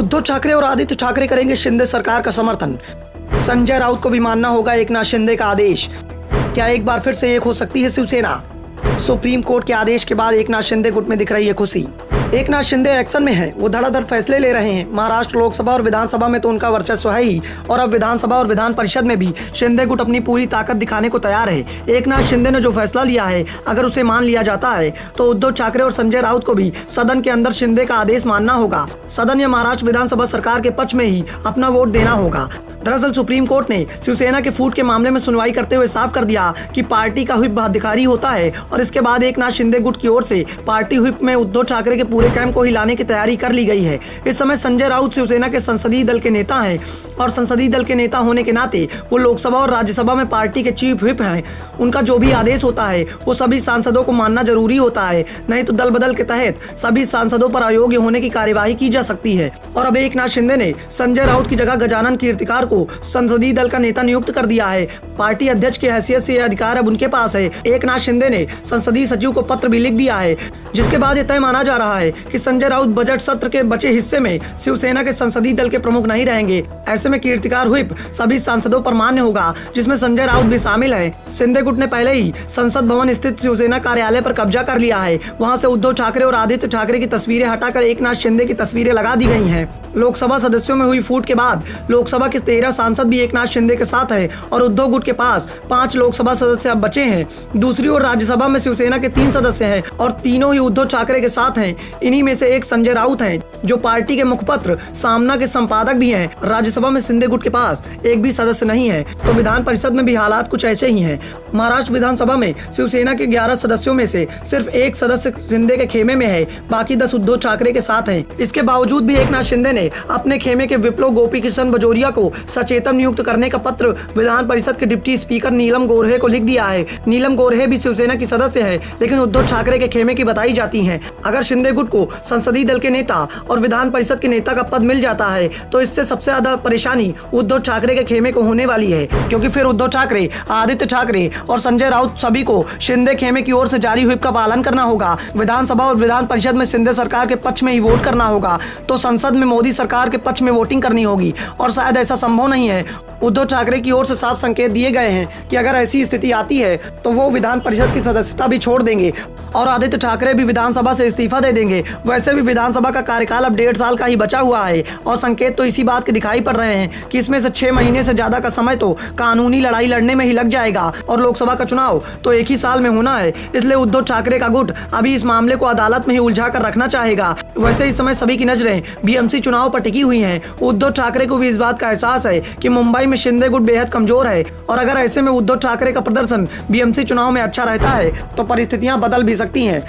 उद्धव ठाकरे और आदित्य ठाकरे करेंगे शिंदे सरकार का समर्थन। संजय राउत को भी मानना होगा एकनाथ शिंदे का आदेश। क्या एक बार फिर से एक हो सकती है शिवसेना? सुप्रीम कोर्ट के आदेश के बाद एकनाथ शिंदे गुट में दिख रही है खुशी। एकनाथ शिंदे एक्शन में है, वो धड़ाधड़ फैसले ले रहे हैं। महाराष्ट्र लोकसभा और विधानसभा में तो उनका वर्चस्व है ही, और अब विधानसभा और विधान परिषद में भी शिंदे गुट अपनी पूरी ताकत दिखाने को तैयार है। एकनाथ शिंदे ने जो फैसला लिया है, अगर उसे मान लिया जाता है तो उद्धव ठाकरे और संजय राउत को भी सदन के अंदर शिंदे का आदेश मानना होगा। सदन या महाराष्ट्र विधानसभा सरकार के पक्ष में ही अपना वोट देना होगा। दरअसल सुप्रीम कोर्ट ने शिवसेना के फूट के मामले में सुनवाई करते हुए साफ कर दिया कि पार्टी का व्हिप बाध्यकारी होता है, और इसके बाद एकनाथ शिंदे गुट की ओर से पार्टी व्हिप में उद्धव ठाकरे के पूरे कैंप को हिलाने की तैयारी कर ली गई है। इस समय संजय राउत शिवसेना के संसदीय दल के नेता हैं, और संसदीय दल के नेता होने के नाते वो लोकसभा और राज्यसभा में पार्टी के चीफ व्हिप हैं। उनका जो भी आदेश होता है वो सभी सांसदों को मानना जरूरी होता है, नहीं तो दल बदल के तहत सभी सांसदों पर अयोग्य होने की कार्यवाही की जा सकती है। और अब एकनाथ शिंदे ने संजय राउत की जगह गजानन कीर्तिकार संसदीय दल का नेता नियुक्त कर दिया है। पार्टी अध्यक्ष की हैसियत से यह अधिकार अब उनके पास है। एकनाथ शिंदे ने संसदीय सचिव को पत्र भी लिख दिया है, जिसके बाद यह तय माना जा रहा है कि संजय राउत बजट सत्र के बचे हिस्से में शिवसेना के संसदीय दल के प्रमुख नहीं रहेंगे। ऐसे में कीर्तिकार व्हिप सभी सांसदों पर मान्य होगा, जिसमें संजय राउत भी शामिल है। शिंदे गुट ने पहले ही संसद भवन स्थित शिवसेना कार्यालय पर कब्जा कर लिया है। वहां से उद्धव ठाकरे और आदित्य ठाकरे की तस्वीरें हटाकर एकनाथ शिंदे की तस्वीरें लगा दी गई हैं। लोकसभा सदस्यों में हुई फूट के बाद लोकसभा के 13 सांसद भी एकनाथ शिंदे के साथ है, और उद्धव गुट के पास 5 लोकसभा सदस्य अब बचे हैं। दूसरी ओर राज्यसभा में शिवसेना के 3 सदस्य हैं, और तीनों ही उद्धव ठाकरे के साथ हैं। इन्हीं में से एक संजय राउत हैं, जो पार्टी के मुखपत्र सामना के संपादक भी हैं। राज्यसभा में शिंदे गुट के पास एक भी सदस्य नहीं है, तो विधान परिषद में भी हालात कुछ ऐसे ही हैं। महाराष्ट्र विधानसभा में शिवसेना के 11 सदस्यों में से सिर्फ एक सदस्य शिंदे के खेमे में है, बाकी 10 उद्धव ठाकरे के साथ हैं। इसके बावजूद भी एकनाथ शिंदे ने अपने खेमे के विप्लव गोपी किशन बजोरिया को सचेतन नियुक्त करने का पत्र विधान परिषद के डिप्टी स्पीकर नीलम गोर्हे को लिख दिया है। नीलम गोर्हे भी शिवसेना की सदस्य है, लेकिन उद्धव ठाकरे के खेमे की बताई जाती हैं। अगर शिंदे गुट को संसदीय दल के नेता और विधान परिषद के नेता का पद मिल जाता है, तो इससे सबसे ज्यादा परेशानी उद्धव ठाकरे के खेमे को होने वाली है, क्योंकि फिर उद्धव ठाकरे, आदित्य ठाकरे और संजय राउत सभी को शिंदे खेमे की ओर से जारी व्हिप का पालन करना होगा। विधानसभा और विधान परिषद में शिंदे सरकार के पक्ष में ही वोट करना होगा, तो संसद में मोदी सरकार के पक्ष में वोटिंग करनी होगी, और शायद ऐसा संभव नहीं है। उद्धव ठाकरे की ओर से साफ संकेत दिए गए हैं कि अगर ऐसी स्थिति आती है तो वो विधान परिषद की सदस्यता भी छोड़ देंगे, और आदित्य ठाकरे भी विधानसभा से इस्तीफा दे देंगे। वैसे भी विधानसभा का कार्यकाल अब 1.5 साल का ही बचा हुआ है, और संकेत तो इसी बात के दिखाई पड़ रहे हैं कि इसमें से 6 महीने से ज्यादा का समय तो कानूनी लड़ाई लड़ने में ही लग जाएगा, और लोकसभा का चुनाव तो एक ही साल में होना है। इसलिए उद्धव ठाकरे का गुट अभी इस मामले को अदालत में ही उलझा कर रखना चाहेगा। वैसे इस समय सभी की नजरें बीएमसी चुनाव पर टिकी हुई हैं। उद्धव ठाकरे को भी इस बात का एहसास है कि मुंबई में शिंदे गुट बेहद कमजोर है, और अगर ऐसे में उद्धव ठाकरे का प्रदर्शन बीएमसी चुनाव में अच्छा रहता है तो परिस्थितियां बदल भी सकती हैं।